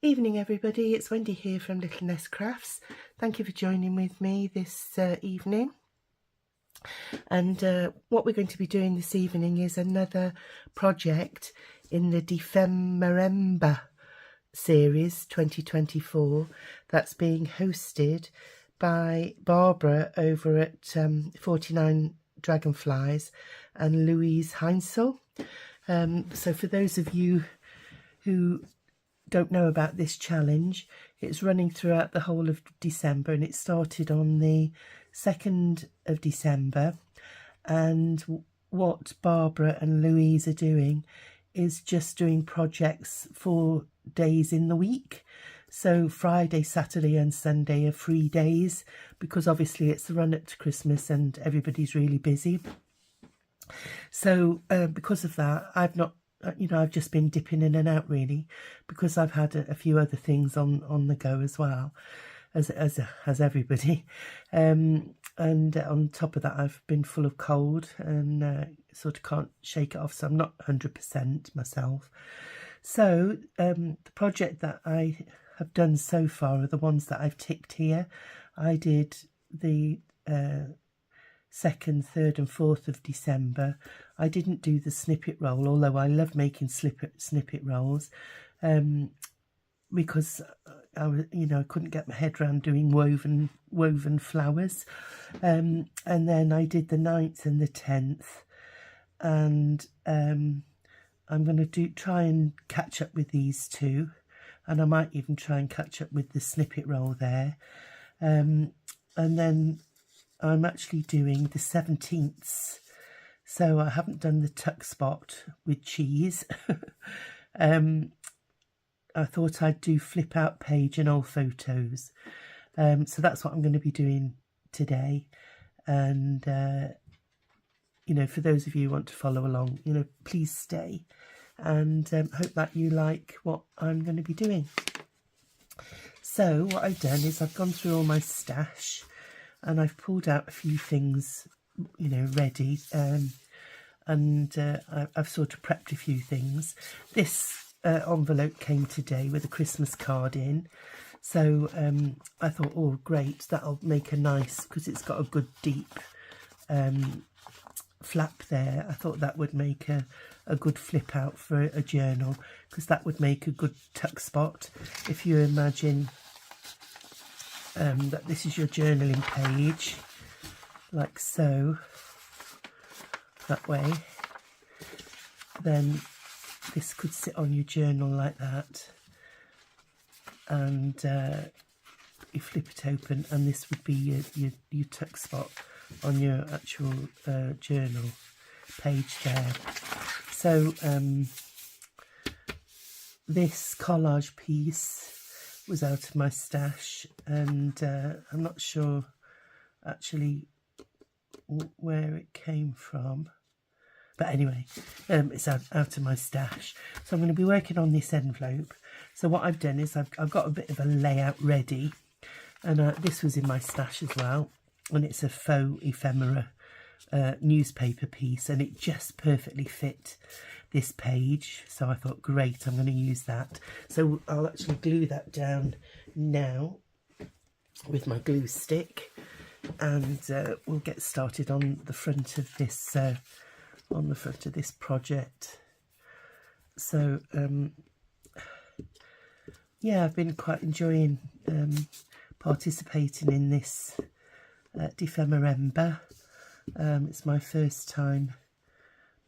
Evening everybody, it's Wendy here from Little Nest Crafts. Thank you for joining with me this evening. And what we're going to be doing this evening is another project in the Dephemerember series 2024 that's being hosted by Barbara over at 49 Dragonflies and Luise Heinzl. So for those of you who don't know about this challenge, it's running throughout the whole of December, and it started on the 2nd of December. And what Barbara and Louise are doing is just doing projects 4 days in the week. So Friday, Saturday and Sunday are free days, because obviously it's the run up to Christmas and everybody's really busy. So because of that, I've just been dipping in and out really, because I've had a few other things on the go as well, as everybody. And on top of that, I've been full of cold and sort of can't shake it off, so I'm not 100% myself. So the project that I have done so far are the ones that I've ticked here. I did the 2nd, 3rd and 4th of December. I didn't do the snippet roll, although I love making snippet rolls, because I couldn't get my head around doing woven flowers. And then I did the 9th and the 10th, and I'm going to try and catch up with these two, and I might even try and catch up with the snippet roll there. And then I'm actually doing the 17th, so I haven't done the tuck spot with cheese. I thought I'd do flip out page and old photos, so that's what I'm going to be doing today. And for those of you who want to follow along, please stay, and hope that you like what I'm going to be doing. So what I've done is I've gone through all my stash, and I've pulled out a few things, ready, and I've sort of prepped a few things. This envelope came today with a Christmas card in, so I thought, oh great, that'll make a nice, because it's got a good deep flap there. I thought that would make a good flip out for a journal, because that would make a good tuck spot. If you imagine that this is your journaling page, like so, that way, then this could sit on your journal like that, and you flip it open, and this would be your tuck spot on your actual journal page there. So this collage piece was out of my stash, and I'm not sure actually where it came from, but anyway, it's out of my stash. So I'm going to be working on this envelope. So what I've done is I've got a bit of a layout ready, and this was in my stash as well, and it's a faux ephemera newspaper piece, and it just perfectly fit this page, so I thought, great, I'm going to use that. So I'll actually glue that down now with my glue stick, and we'll get started on the front of this project. So yeah, I've been quite enjoying participating in this Dephemerember. It's my first time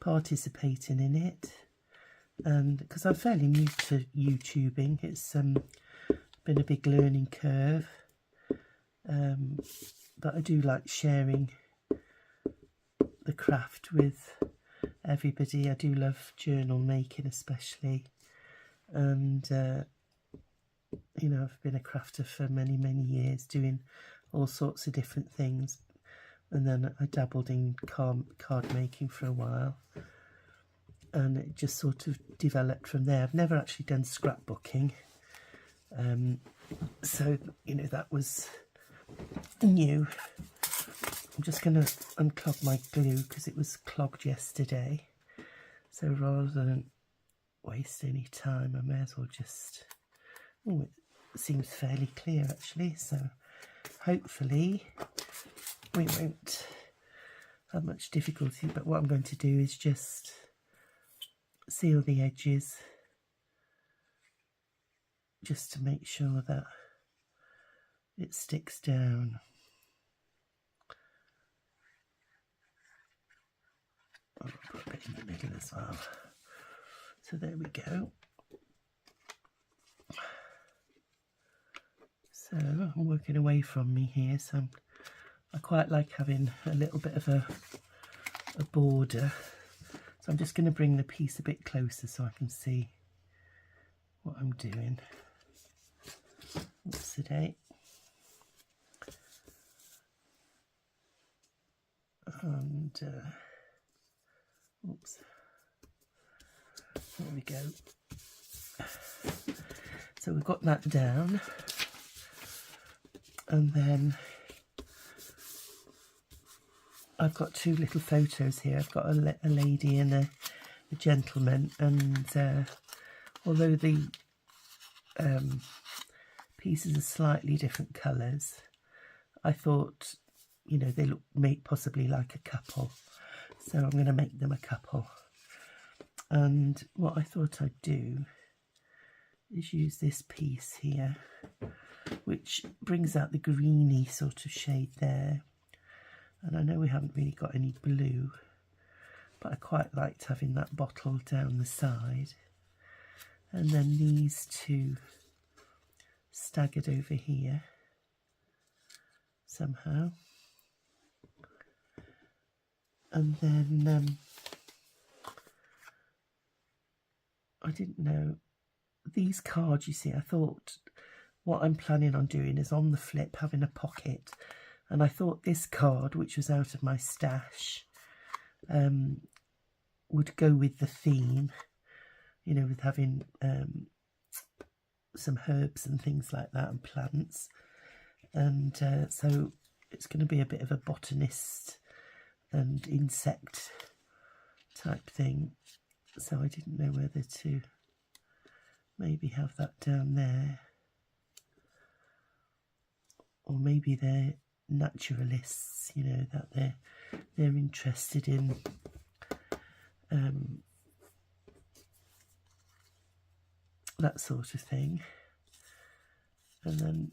participating in it, and because I'm fairly new to YouTubing, it's been a big learning curve, but I do like sharing the craft with everybody. I do love journal making especially, and I've been a crafter for many years, doing all sorts of different things. And then I dabbled in card making for a while, and it just sort of developed from there. I've never actually done scrapbooking, so that was new. I'm just going to unclog my glue because it was clogged yesterday, so rather than waste any time, I may as well just Oh, it seems fairly clear actually, so hopefully we won't have much difficulty. But what I'm going to do is just seal the edges just to make sure that it sticks down. I'll put a bit in the middle as well. So there we go. So I'm working away from me here, so I quite like having a little bit of a border. So I'm just going to bring the piece a bit closer so I can see what I'm doing. What's the date? And oops, there we go. So we've got that down, and then I've got two little photos here. I've got a lady and a gentleman, and although the pieces are slightly different colours, I thought, you know, they look possibly like a couple, so I'm going to make them a couple. And what I thought I'd do is use this piece here, which brings out the greeny sort of shade there. And I know we haven't really got any blue, but I quite liked having that bottle down the side. And then these two staggered over here somehow. And then I didn't know, these cards, you see, I thought what I'm planning on doing is on the flip having a pocket, and I thought this card, which was out of my stash, would go with the theme, you know, with having some herbs and things like that and plants, and so it's going to be a bit of a botanist and insect type thing. So I didn't know whether to maybe have that down there, or maybe they're naturalists, you know, that they're interested in that sort of thing. And then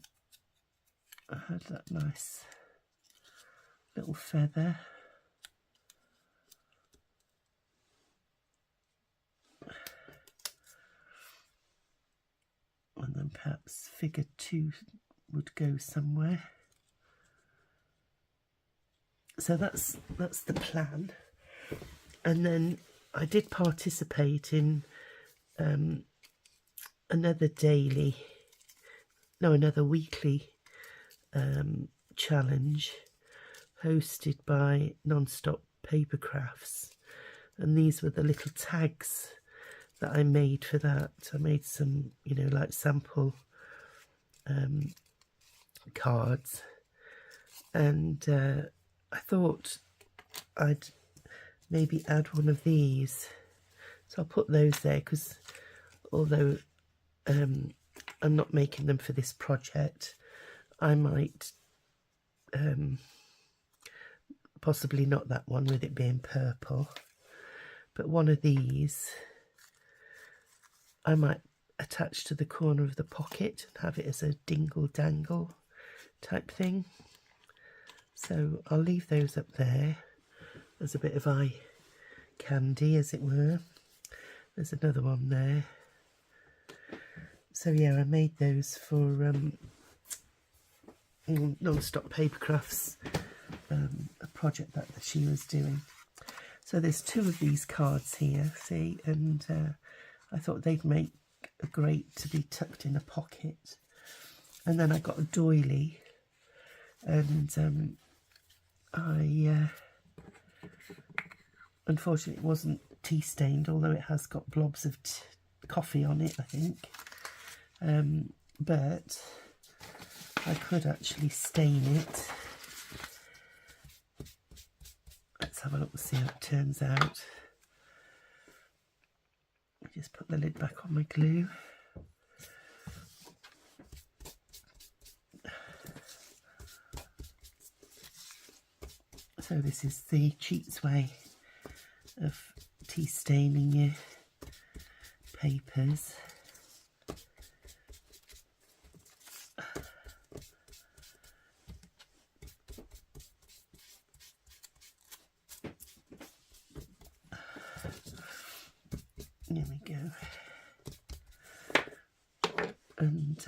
I had that nice little feather. And then perhaps figure 2 would go somewhere. So that's the plan. And then I did participate in another weekly challenge hosted by Non-Stop Paper Crafts, and these were the little tags that I made for that. I made some, you know, like sample cards, and I thought I'd maybe add one of these, so I'll put those there, because although I'm not making them for this project, I might possibly not that one with it being purple, but one of these I might attach to the corner of the pocket and have it as a dingle dangle type thing. So I'll leave those up there as a bit of eye candy, as it were. There's another one there. So yeah, I made those for Non-Stop Paper Crafts, a project that she was doing. So there's 2 of these cards here, see, and I thought they'd make a great to be tucked in a pocket. And then I got a doily, and I unfortunately it wasn't tea stained, although it has got blobs of coffee on it, I think, but I could actually stain it. Let's have a look and see how it turns out. I just put the lid back on my glue. So this is the Cwtches way of tea staining your papers. There we go. And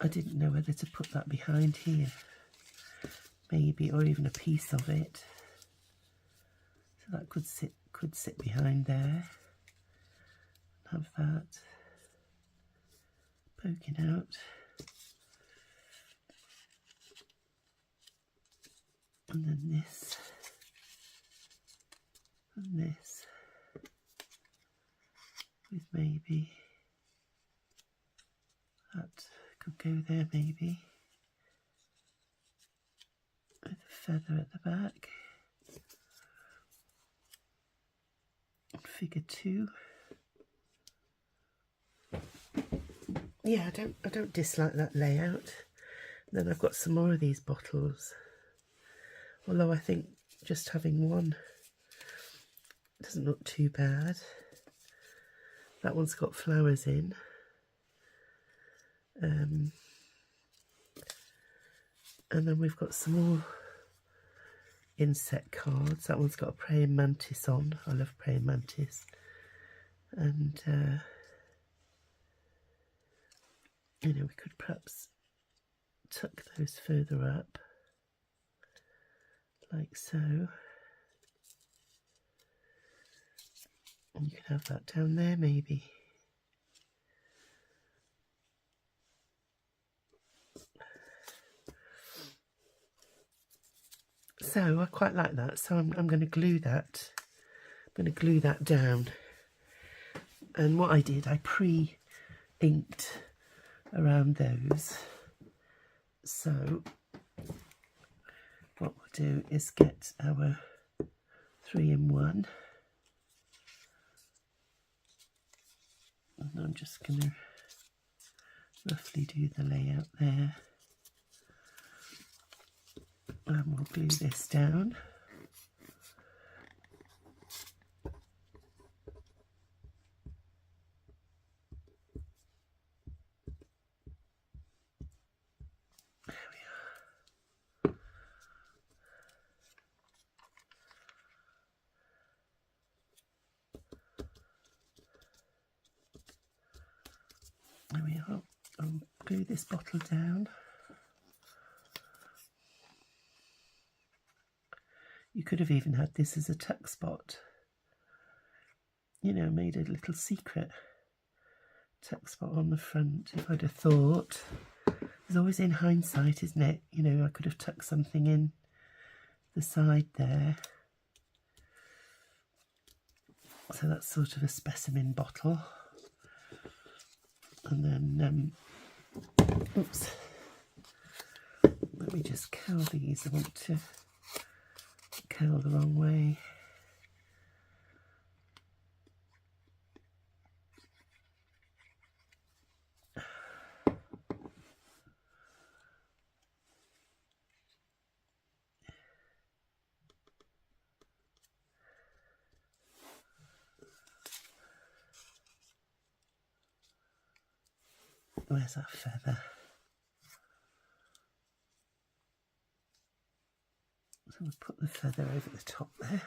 I didn't know whether to put that behind here, maybe, or even a piece of it. So that could sit behind there. Have that poking out. And then this. And this. With maybe that could go there, maybe. With a feather at the back. And figure 2. Yeah, I don't dislike that layout. Then I've got some more of these bottles. Although I think just having one doesn't look too bad. That one's got flowers in. And then we've got some more insect cards. That one's got a praying mantis on. I love praying mantis. And you know, we could perhaps tuck those further up, like so. And you can have that down there, maybe. So I quite like that. So I'm going to glue that. I'm going to glue that down. And what I did, I pre-inked around those. So what we'll do is get our 3-in-1. And I'm just going to roughly do the layout there. And we'll glue this down. There we are. There we are. I'll glue this bottle down. You could have even had this as a tuck spot, you know, made a little secret tuck spot on the front, if I'd have thought. It's always in hindsight, isn't it? You know, I could have tucked something in the side there. So that's sort of a specimen bottle. And then, oops, let me just curl these. I want to curl the wrong way. Where's that feather? So we'll put the feather over the top there.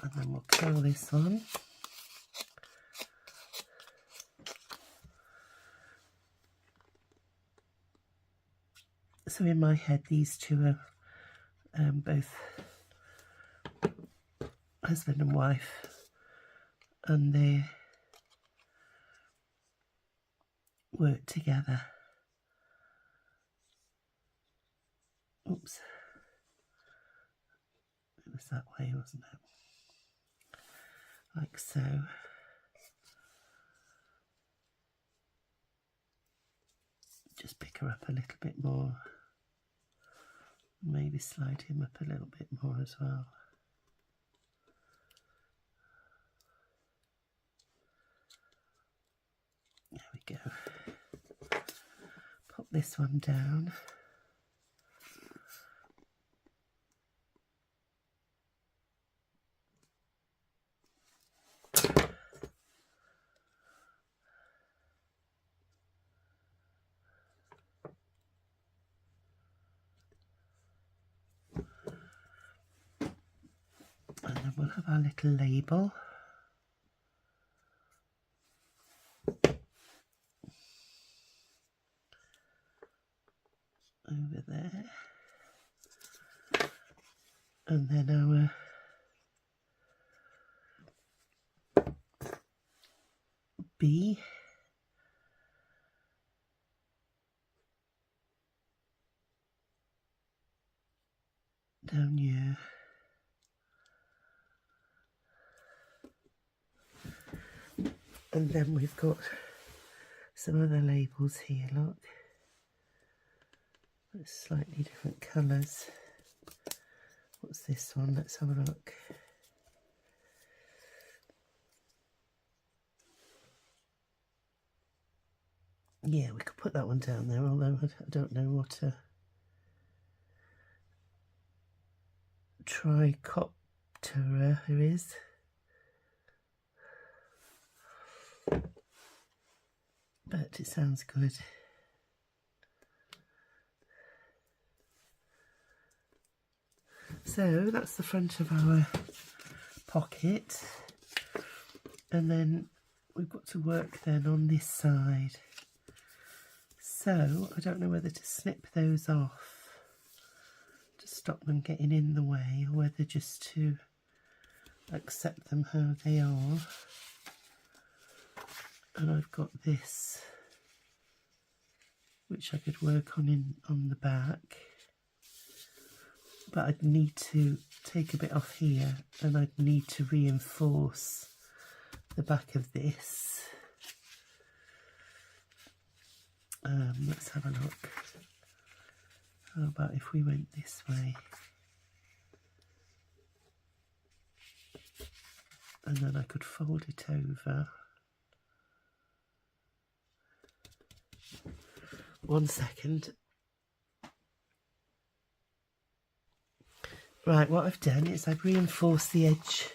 And then we'll curl this on. So in my head, these two are both husband and wife, and they work together. Oops. It was that way, wasn't it? Like so. just pick her up a little bit more. Maybe slide him up a little bit more as well. There we go. Pop this one down. And then we'll have our little label. Over there. And then our B. Down here. And then we've got some other labels here, look. It's slightly different colours. What's this one? Let's have a look. Yeah, we could put that one down there, although I don't know what a Trichoptera is. But it sounds good. So that's the front of our pocket, and then we've got to work then on this side. So I don't know whether to snip those off to stop them getting in the way, or whether just to accept them how they are. And I've got this, which I could work on the back, but I'd need to take a bit off here, and I'd need to reinforce the back of this. Let's have a look. How about if we went this way? And then I could fold it over. One second. Right, what I've done is I've reinforced the edge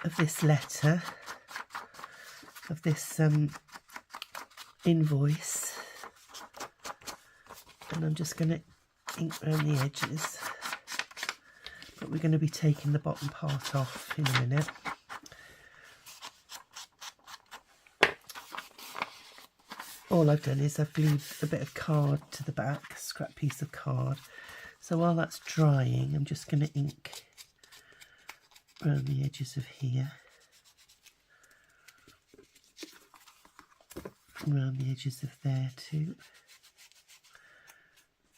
of this letter, of this invoice, and I'm just going to ink around the edges, but we're going to be taking the bottom part off in a minute. All I've done is I've glued a bit of card to the back, a scrap piece of card. So while that's drying, I'm just going to ink around the edges of here, around the edges of there too,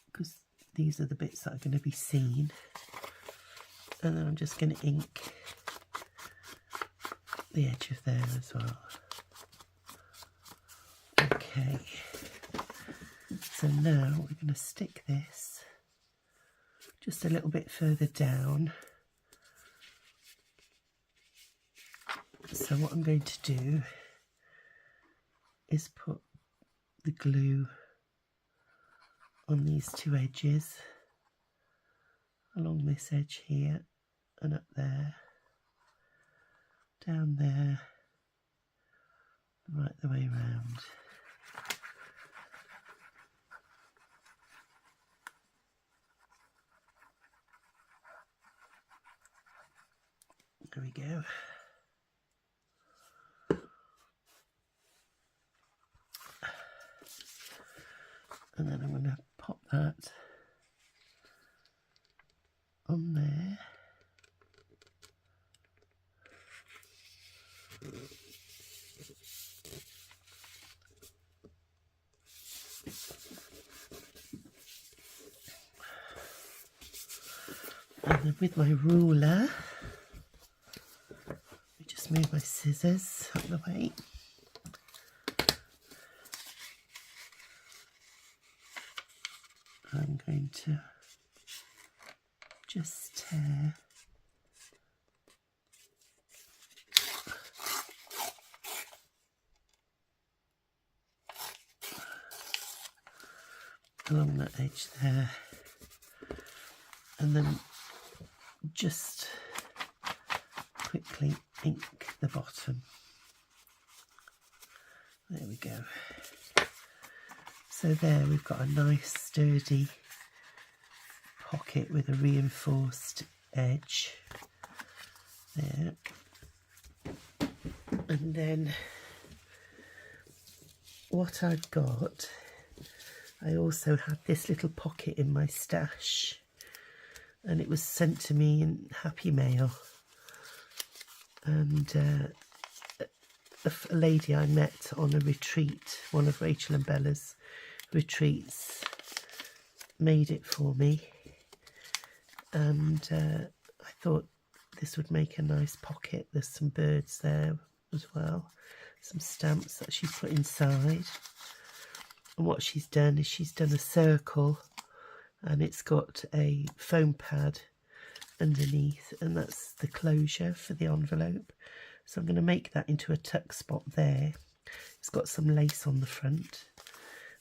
because these are the bits that are going to be seen. And then I'm just going to ink the edge of there as well. Okay, so now we're going to stick this just a little bit further down. So what I'm going to do is put the glue on these two edges, along this edge here and up there, down there, right the way round. There we go. And then I'm going to pop that on there. And then with my ruler, I just move my scissors out of the way. I'm going to just tear along that edge there, and then just quickly ink the bottom. There we go. So there we've got a nice sturdy pocket with a reinforced edge there. And then what I've got, I also had this little pocket in my stash, and it was sent to me in Happy Mail. And a lady I met on a retreat, one of Rachel and Bella's retreats, made it for me, and I thought this would make a nice pocket. There's some birds there as well, some stamps that she put inside, and what she's done is she's done a circle, and it's got a foam pad underneath, and that's the closure for the envelope. So I'm going to make that into a tuck spot there. It's got some lace on the front,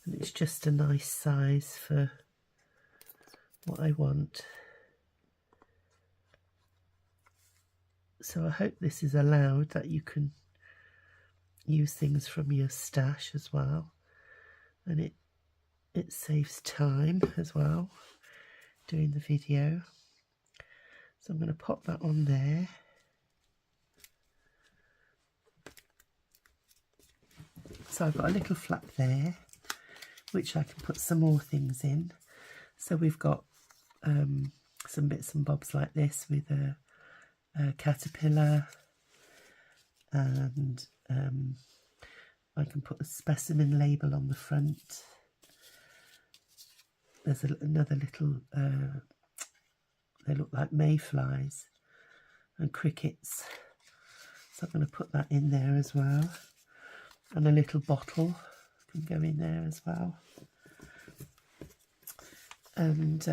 and it's just a nice size for what I want. So I hope this is allowed, that you can use things from your stash as well, and it saves time as well doing the video. So I'm going to pop that on there. So I've got a little flap there, which I can put some more things in. So we've got some bits and bobs like this with a caterpillar, and I can put a specimen label on the front. There's another little, they look like mayflies and crickets. So I'm going to put that in there as well. And a little bottle can go in there as well. And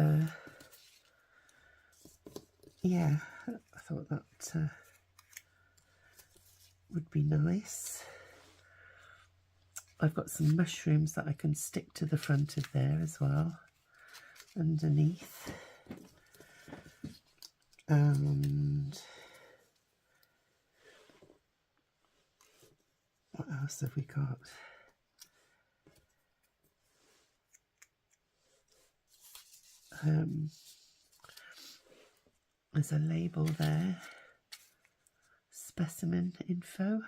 yeah, I thought that would be nice. I've got some mushrooms that I can stick to the front of there as well, underneath. And what else have we got? There's a label there, specimen info.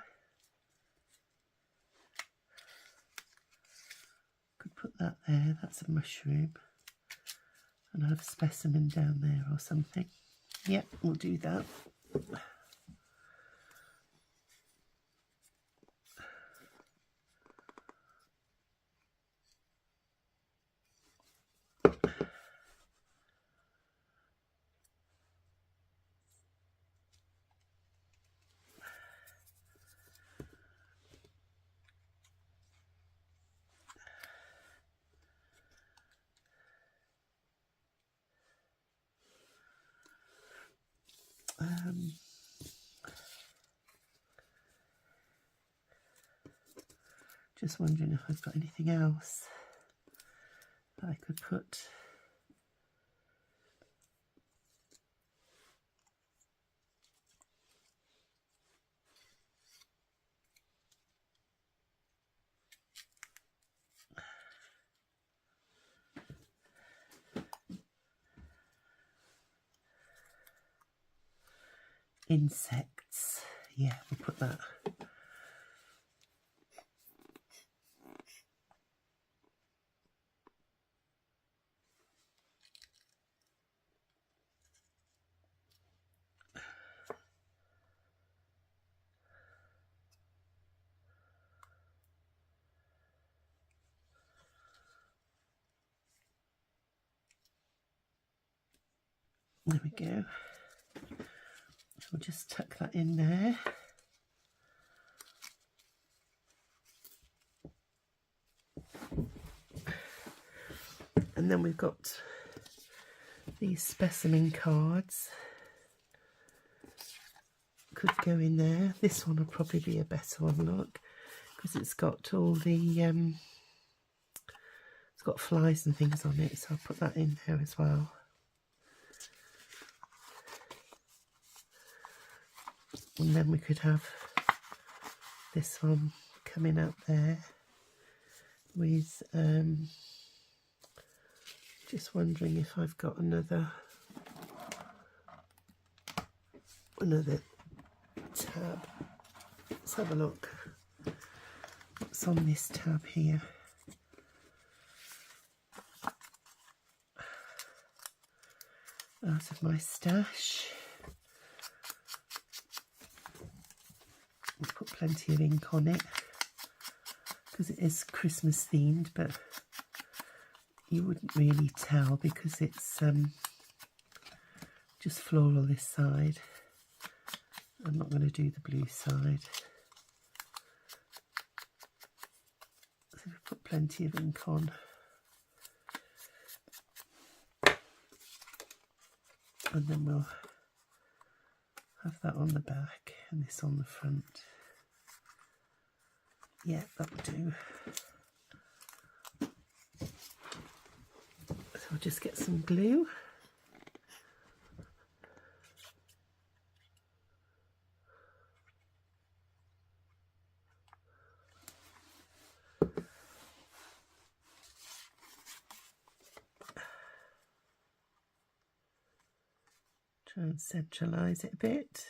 Could put that there, that's a mushroom. And I have a specimen down there or something. Yep, we'll do that. Just wondering if I've got anything else that I could put. Insects, yeah, we'll put that. There we go. We'll just tuck that in there. And then we've got these specimen cards. Could go in there. This one will probably be a better one, look, because it's got all the it's got flies and things on it, so I'll put that in there as well. And then we could have this one coming up there with just wondering if I've got another tab. Let's have a look what's on this tab here. Out of my stash. We'll put plenty of ink on it because it is Christmas themed, but you wouldn't really tell because it's just floral this side. I'm not going to do the blue side. So we put plenty of ink on. And then we'll have that on the back and this on the front. Yeah, that'll do. So I'll just get some glue. Try and centralise it a bit.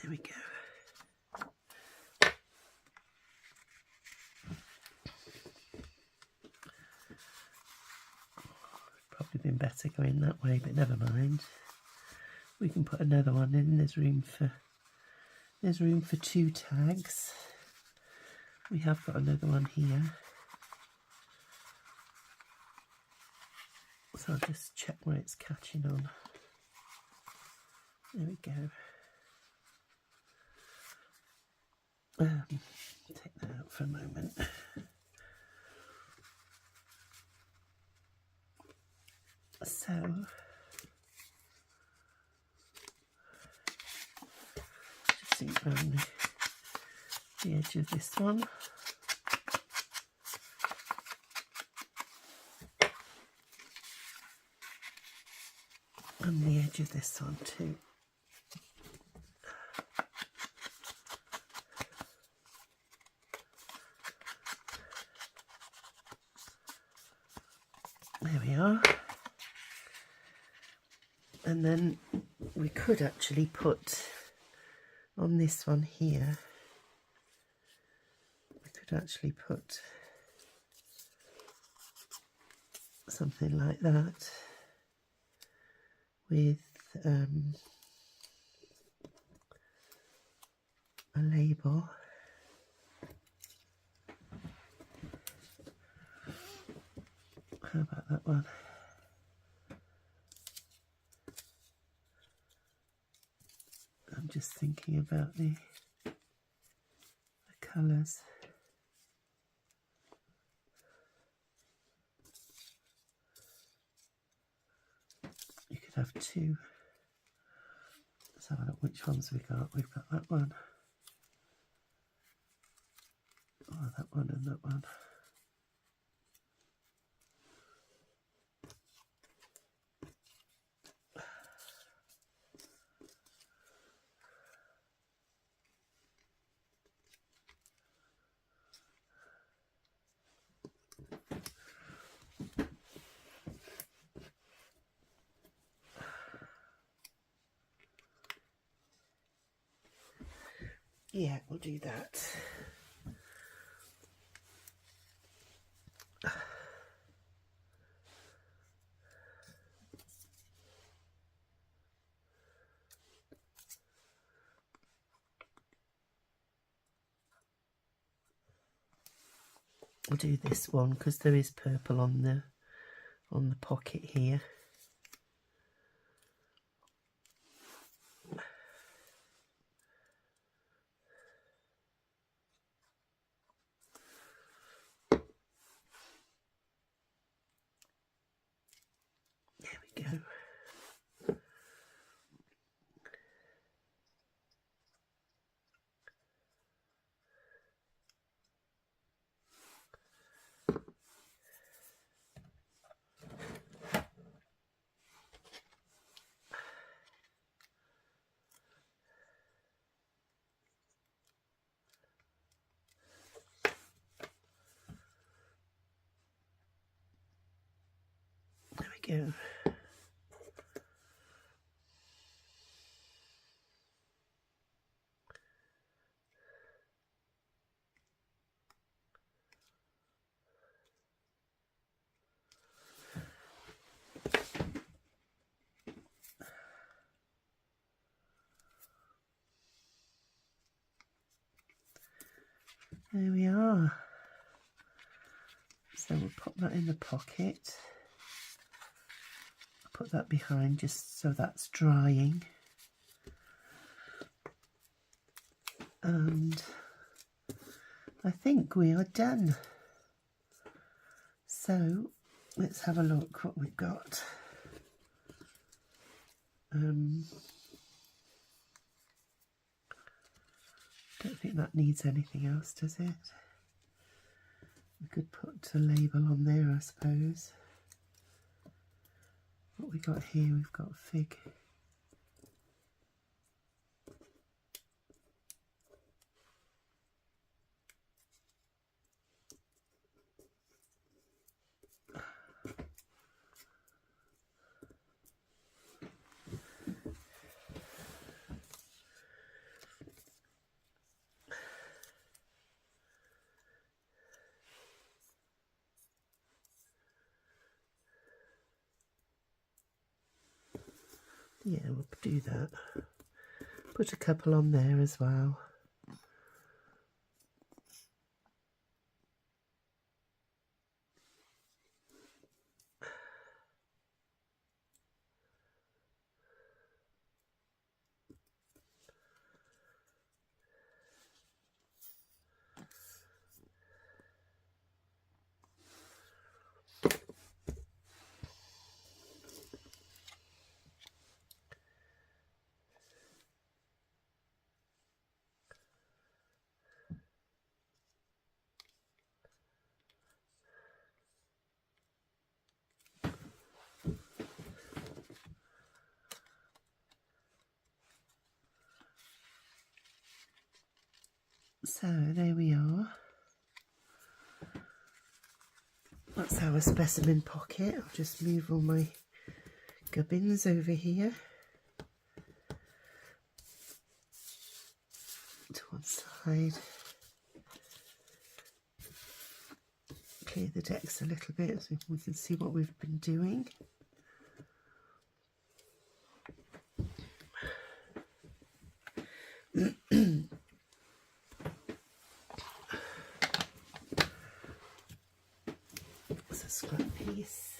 There we go. Probably been better going that way, but never mind. We can put another one in. There's room for 2 tags. We have got another one here. So I'll just check where it's catching on. There we go. Take that out for a moment. So just ink around the edge of this one. And the edge of this one too. There we are. And then we could actually put on this one here, we could actually put something like that with a label. How about that one? I'm just thinking about the colours. You could have 2. Let's have a look which ones we got. We've got that one. Oh, that one and that one. Yeah, we'll do that. We'll do this one because there is purple on the pocket here. go. There we go. There we are. So we'll pop that in the pocket. Put that behind just so that's drying. And I think we are done. So let's have a look what we've got. Don't think that needs anything else, does it? We could put a label on there, I suppose. What we got here, we've got fig. Yeah, we'll do that. Put a couple on there as well. So there we are. That's our specimen pocket. I'll just move all my gubbins over here to one side. Clear the decks a little bit so we can see what we've been doing. It's a scrap piece.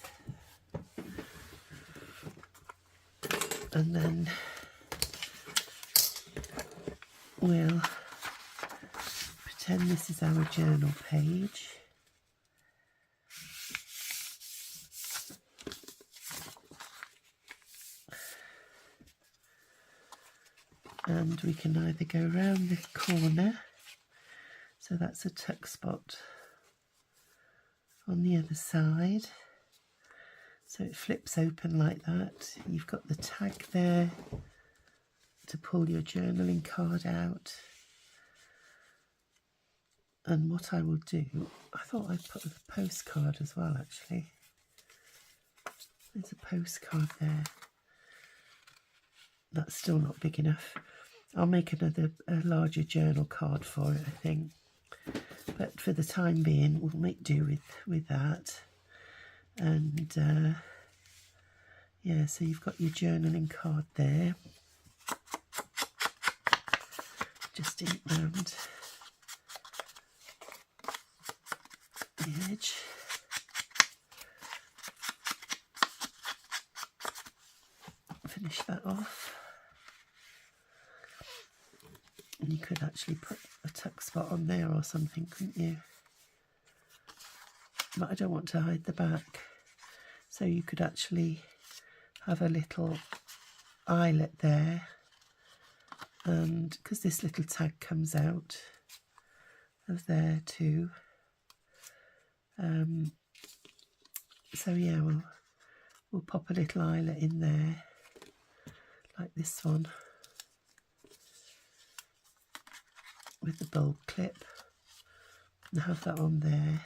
And then we'll pretend this is our journal page. And we can either go around the corner, so that's a tuck spot on the other side, so it flips open like that. You've got the tag there to pull your journaling card out. And what I will do, I thought I'd put the postcard as well actually. There's a postcard there. That's still not big enough. I'll make a larger journal card for it, I think. But for the time being, we'll make do with that. And yeah, so you've got your journaling card there. Just ink round the edge. Finish that off. And you could actually put a tuck spot on there or something, couldn't you? But I don't want to hide the back. So you could actually have a little eyelet there, and because this little tag comes out of there too, so yeah, we'll pop a little eyelet in there like this one with the bulb clip, and have that on there,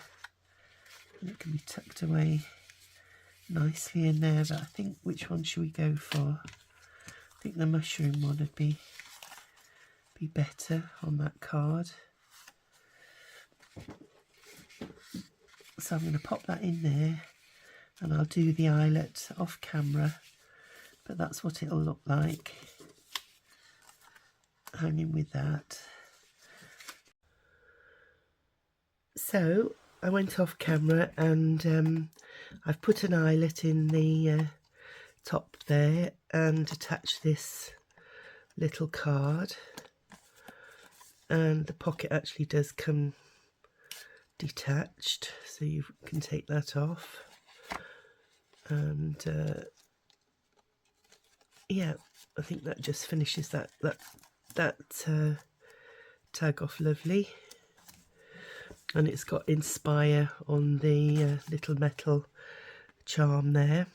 and it can be tucked away nicely in there. But I think, which one should we go for? I think the mushroom one would be better on that card. So I'm going to pop that in there, and I'll do the eyelet off camera, but that's what it'll look like hanging with that. So I went off camera, and I've put an eyelet in the top there and attached this little card, and the pocket actually does come detached, so you can take that off. And yeah, I think that just finishes that tag off lovely. And it's got Inspire on the little metal charm there,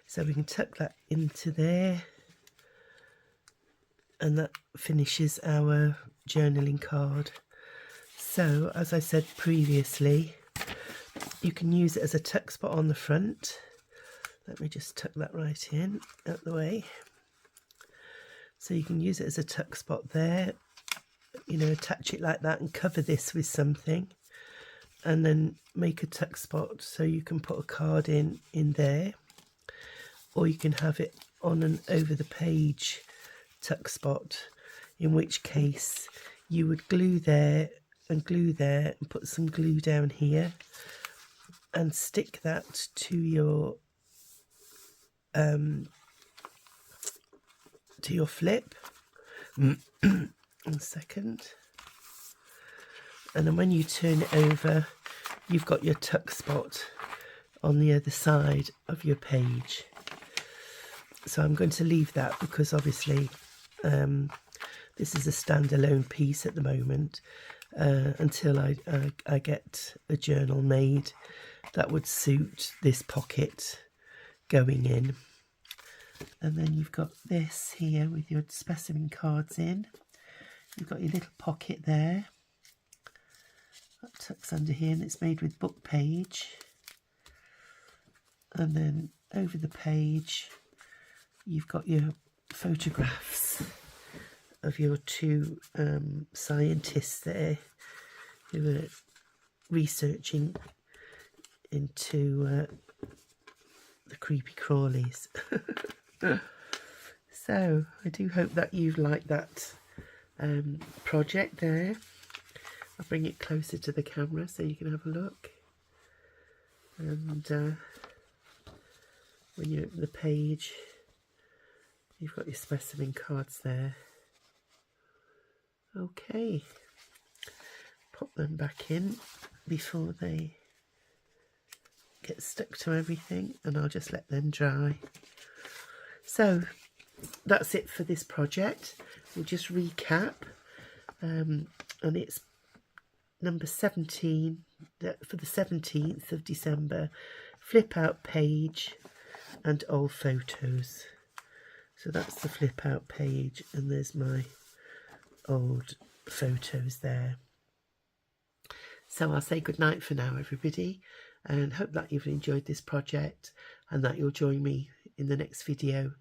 so we can tuck that into there, and that finishes our journaling card. So as I said previously, you can use it as a tuck spot on the front. Let me just tuck that right in, out the way. So you can use it as a tuck spot there, you know, attach it like that and cover this with something, and then make a tuck spot so you can put a card in there, or you can have it on an over the page tuck spot, in which case you would glue there and glue there and put some glue down here and stick that to your flip. 1 second. And then when you turn it over, you've got your tuck spot on the other side of your page. So I'm going to leave that because obviously this is a standalone piece at the moment, until I get a journal made that would suit this pocket going in. And then you've got this here with your specimen cards in. You've got your little pocket there that tucks under here, and it's made with book page. And then over the page you've got your photographs of your two scientists there who are researching into the creepy crawlies. So I do hope that you've liked that project there. I'll bring it closer to the camera so you can have a look. And when you open the page, you've got your specimen cards there. Okay, pop them back in before they get stuck to everything, and I'll just let them dry. So that's it for this project. We'll just recap, and it's number 17 for the 17th of December, flip out page and old photos. So that's the flip out page, and there's my old photos there. So I'll say good night for now, everybody, and hope that you've enjoyed this project and that you'll join me in the next video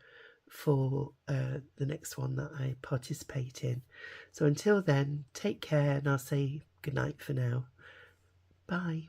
for the next one that I participate in. So until then, take care, and I'll say good night for now. Bye.